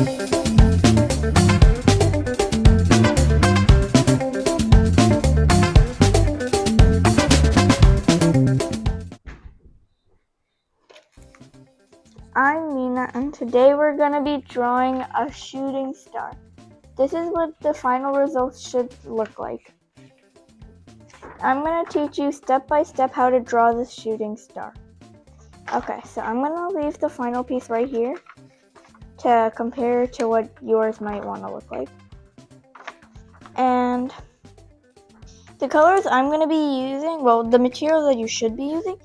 I'm Mina, and today we're going to be drawing a shooting star. This is what the final results should look like. I'm going to teach you step by step how to draw this shooting star. Okay, so I'm going to leave the final piece right here to compare to what yours might want to look like. And the colors I'm going to be using, well, the material that you should be using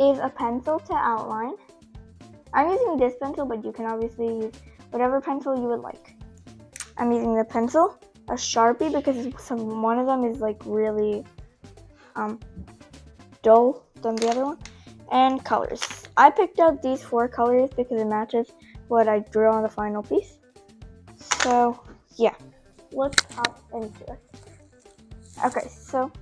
is a pencil to outline. I'm using this pencil, but you can obviously use whatever pencil you would like. I'm using the pencil, a Sharpie because one of them is like really dull than the other one, and colors. I picked out these 4 colors because it matches what I drew on the final piece. So yeah, let's hop into it. Okay, so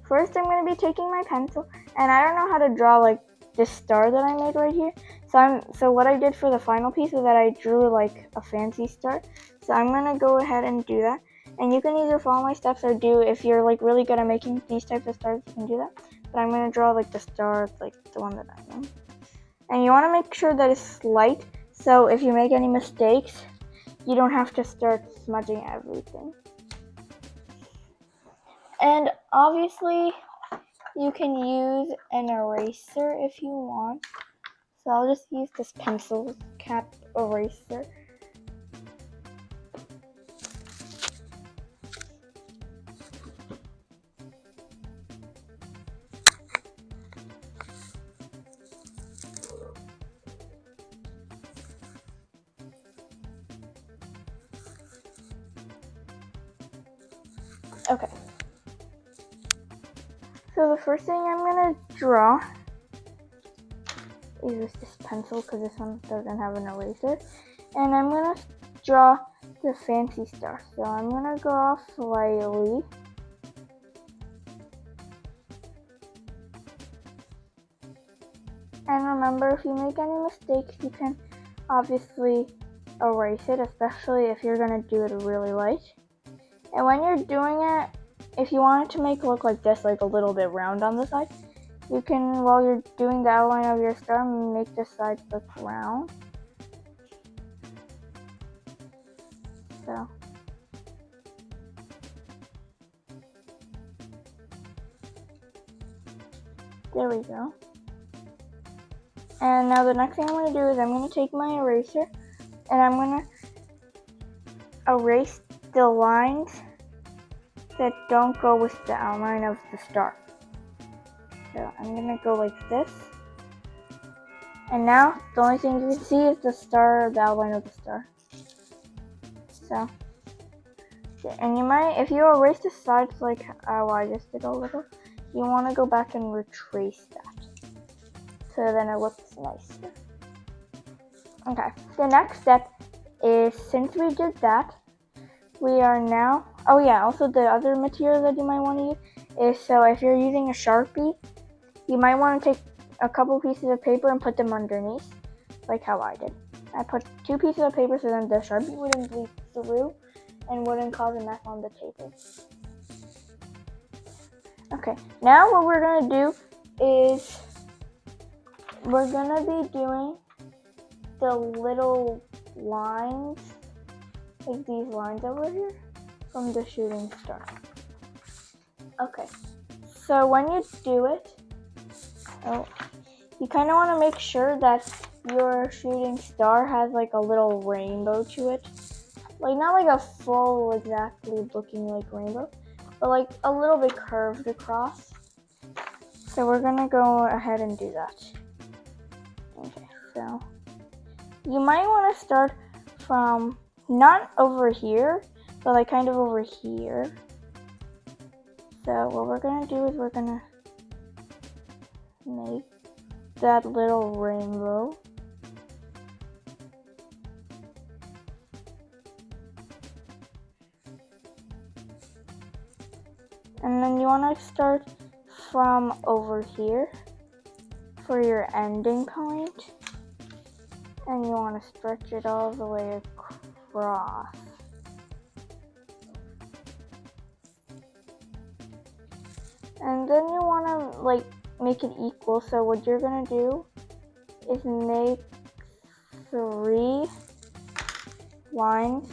first I'm going to be taking my pencil, and I don't know how to draw like this star that I made right here. So what I did for the final piece was that I drew like a fancy star. So I'm gonna go ahead and do that. And you can either follow my steps or do, if you're like really good at making these types of stars, you can do that. But I'm gonna draw like the star, like the one that I know. And you wanna make sure that it's light, so if you make any mistakes, you don't have to start smudging everything. And obviously, you can use an eraser if you want. So I'll just use this pencil cap eraser. Okay. So the first thing I'm gonna draw is this pencil because this one doesn't have an eraser. And I'm gonna draw the fancy star. So I'm gonna go off slightly. And remember, if you make any mistakes, you can obviously erase it, especially if you're gonna do it really light. And when you're doing it, if you want it to make it look like this, like a little bit round on the side, you can, while you're doing the outline of your star, make the sides look round. So there we go. And now the next thing I'm going to do is I'm going to take my eraser and I'm going to erase the lines that don't go with the outline of the star. So I'm going to go like this. And now the only thing you can see is the star, the outline of the star. So, and you might, if you erase the sides like how I just did a little, you want to go back and retrace that. So then it looks nicer. Okay, the next step is, since we did that, we are now, oh yeah, also the other material that you might want to use is, so if you're using a Sharpie, you might want to take a couple pieces of paper and put them underneath, like how I did. I put 2 pieces of paper so then the Sharpie wouldn't bleed through and wouldn't cause a mess on the table. Okay, now what we're going to do is we're going to be doing the little lines, like these lines over here, from the shooting star. Okay, so when you do it, you kind of want to make sure that your shooting star has like a little rainbow to it. Like not like a full exactly looking like rainbow, but like a little bit curved across. So we're gonna go ahead and do that. Okay, so you might want to start from not over here, but like kind of over here. So what we're gonna do is we're gonna make that little rainbow. And then you want to start from over here for your ending point. and you want to stretch it all the way across. And then you want to like make it equal. So what you're gonna do is make 3 lines.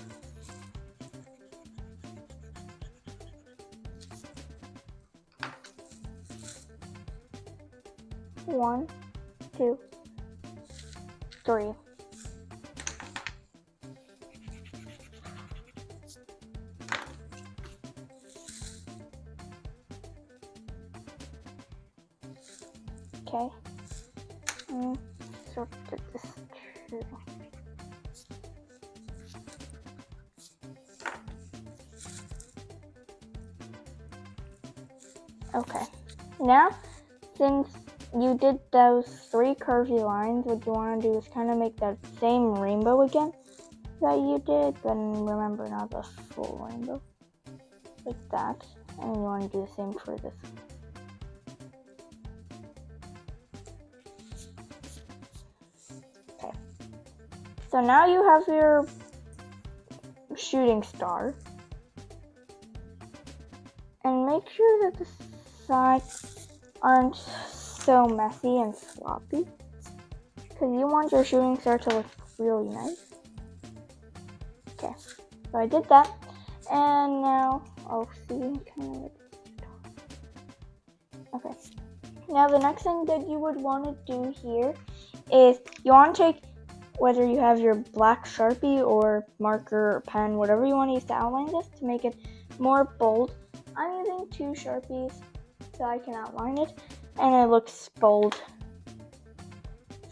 One, 2, 3. Okay. So put this 2. Okay. Now, since you did those 3 curvy lines, what you want to do is kind of make that same rainbow again that you did, but remember, not the full rainbow. Like that. And you want to do the same for this. Okay. So now you have your shooting star. And make sure that the sides aren't so messy and sloppy, because you want your shooting star to look really nice. Okay, so I did that, and now I'll see kind of like. Okay, now the next thing that you would want to do here is you want to take, whether you have your black Sharpie or marker or pen, whatever you want to use to outline this to make it more bold. I'm using 2 Sharpies so I can outline it, and it looks bold.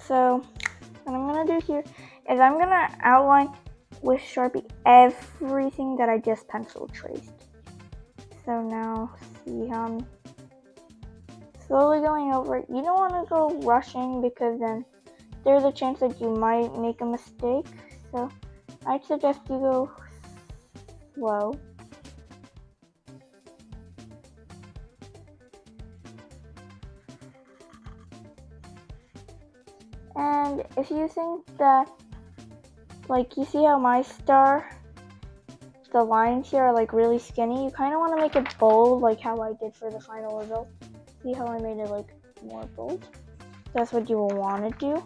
So what I'm going to do here is I'm going to outline with Sharpie everything that I just pencil traced. So now see how I'm slowly going over it. You don't want to go rushing, because then there's a chance that you might make a mistake. So I'd suggest you go slow. And if you think that, like, you see how my star, the lines here are like really skinny, you kind of want to make it bold, like how I did for the final result. See how I made it like more bold? That's what you will want to do.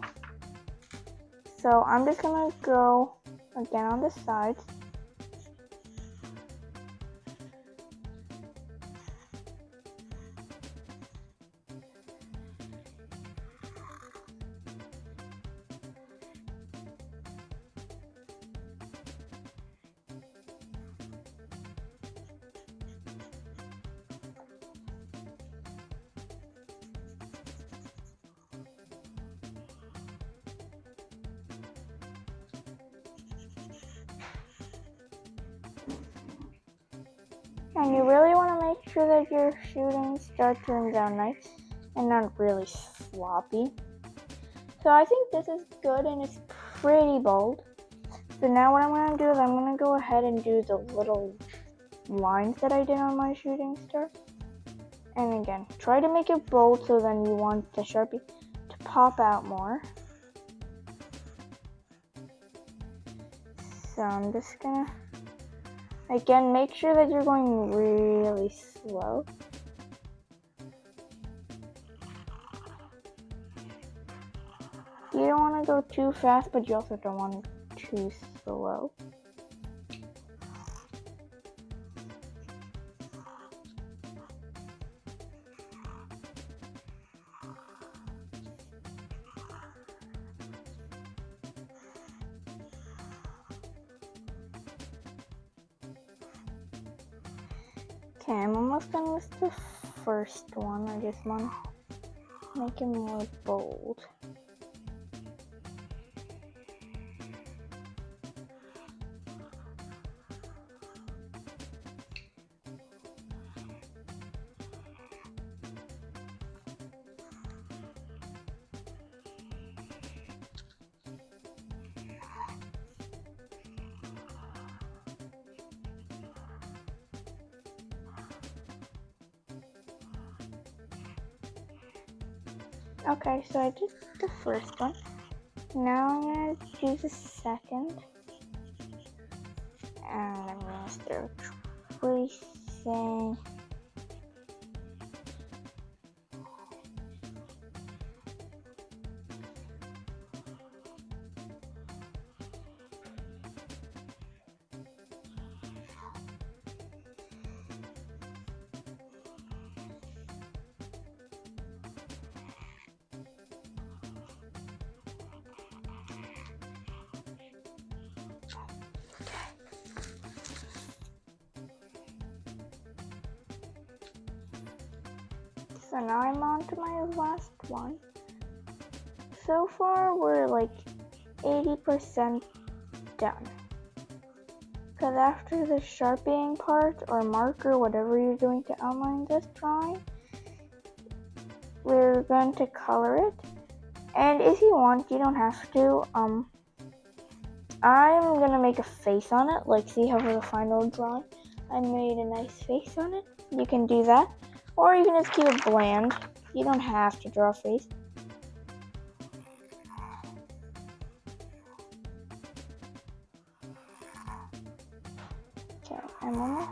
So I'm just gonna go again on the sides. And you really want to make sure that your shooting star turns out nice and not really sloppy. So I think this is good and it's pretty bold. So now what I'm going to do is I'm going to go ahead and do the little lines that I did on my shooting star. And again, try to make it bold, so then you want the Sharpie to pop out more. So I'm just gonna, again, make sure that you're going really slow. You don't want to go too fast, but you also don't want too slow. Okay, I'm almost done with the first one. I just want to make it more bold. Okay, so I did the first one. Now I'm going to do the second. And I'm going to start tracing. So now I'm on to my last one. So far we're like 80% done. Because after the sharpening part or marker, whatever you're doing to outline this drawing, we're going to color it. And if you want, you don't have to. I'm gonna make a face on it, like see how for the final drawing I made a nice face on it. You can do that, or you can just keep it bland. You don't have to draw a face. Okay, I'm on it.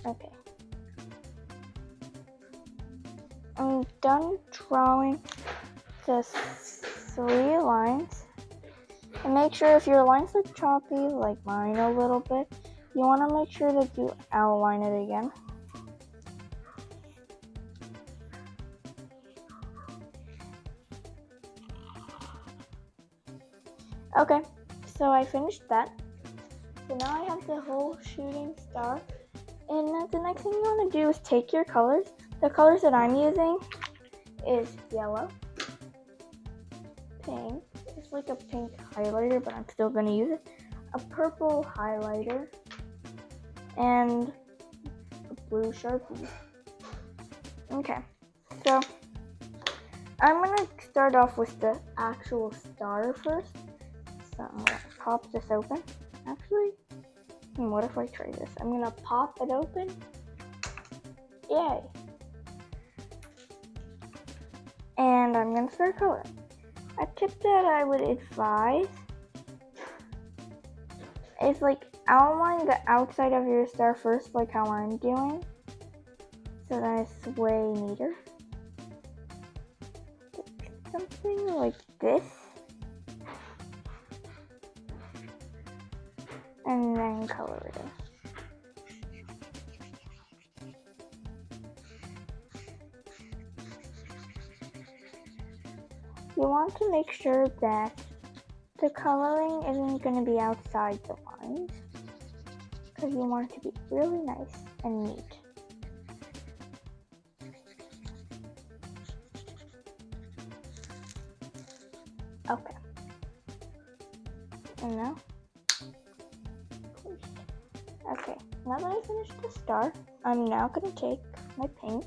Okay. I'm done drawing the 3 lines. And make sure if your lines look choppy, like mine a little bit, you want to make sure that you outline it again. Okay, so I finished that. So now I have the whole shooting star. And the next thing you want to do is take your colors. The colors that I'm using is yellow, pink, it's like a pink highlighter, but I'm still going to use it, a purple highlighter, and a blue Sharpie. Okay, so I'm going to start off with the actual star first. So I'm going to pop this open. Actually, what if I try this? I'm going to pop it open. Yay! And I'm going to start coloring. A tip that I would advise is like outline the outside of your star first, like how I'm doing, so that it's way neater. Something like this. And then color it in. You want to make sure that the coloring isn't going to be outside the lines, because you want it to be really nice and neat. Okay. And now? Okay, now that I finished the star, I'm now going to take my pink.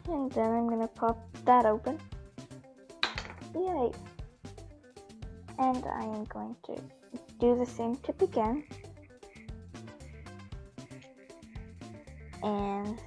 And then I'm going to pop that open. Yay! And I am going to do the same tip again. And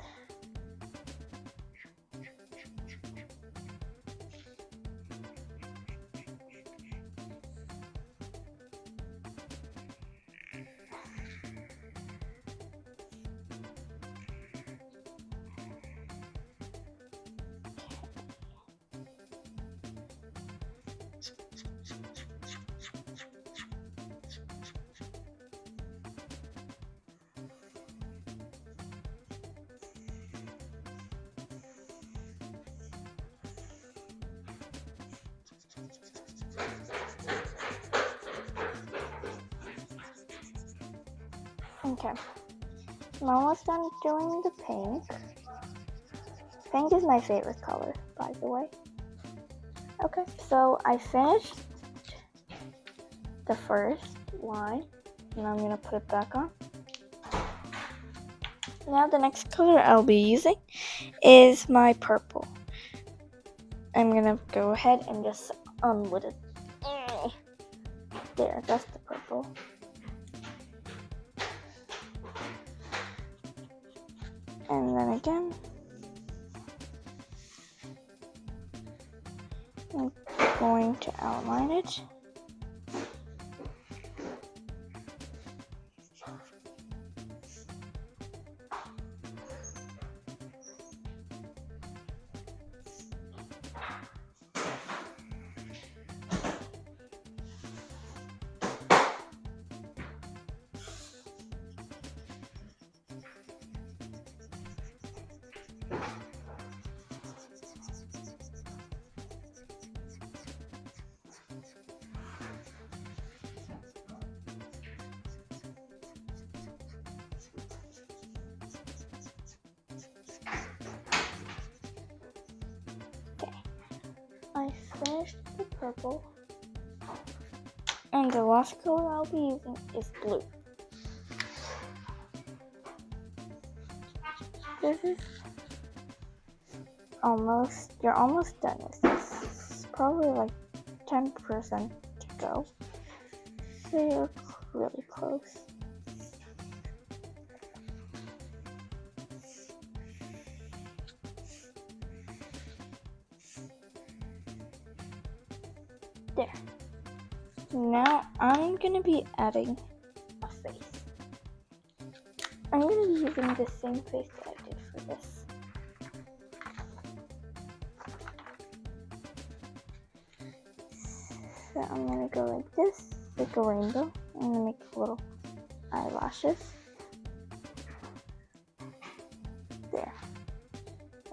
okay, I'm almost done doing the pink. Pink is my favorite color, by the way. Okay, so I finished the first line, and I'm going to put it back on. Now the next color I'll be using is my purple. I'm going to go ahead and just unlit it. There, that's the purple. And then again, I'm going to outline it. I finished the purple, and the last color I'll be using is blue. You're almost done with this. It's probably like 10% to go. So you're really close. There. Now I'm gonna be adding a face. I'm gonna be using the same face that I did for this. So I'm gonna go like this, like a rainbow. I'm gonna make little eyelashes. There.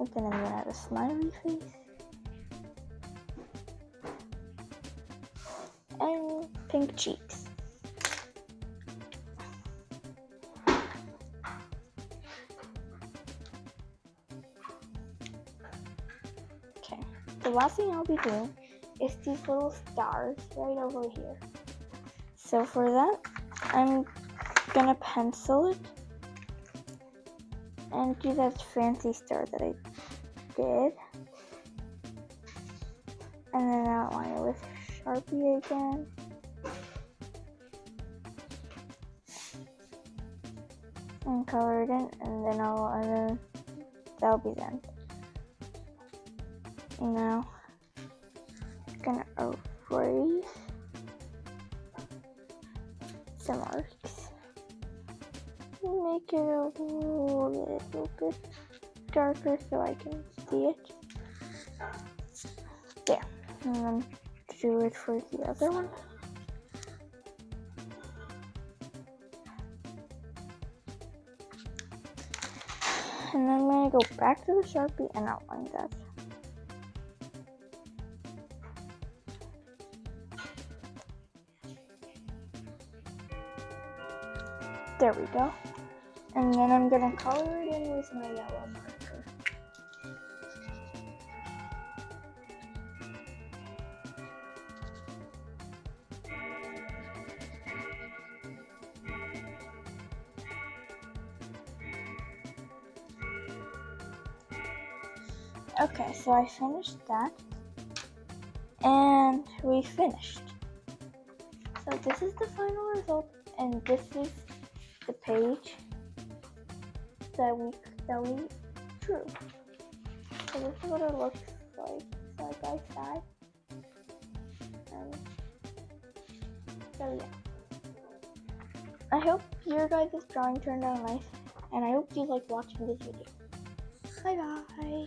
And then I'm gonna add a smiley face. And pink cheeks. Okay, the last thing I'll be doing is these little stars right over here. So for that, I'm gonna pencil it and do that fancy star that I did. And then outline it with Sharpie again. And color it in, and then that'll be the end. Now, I'm gonna erase some marks. Make it a little bit darker so I can see it. There. And then do it for the other one. And then I'm going to go back to the Sharpie and outline that. There we go. And then I'm going to color it in with my yellow marker. Okay, so I finished that. And we finished. So this is the final result, and this is the page that we drew. So this is what it looks like side by side. And so yeah. I hope your guys' drawing turned out nice, and I hope you like watching this video. Bye bye.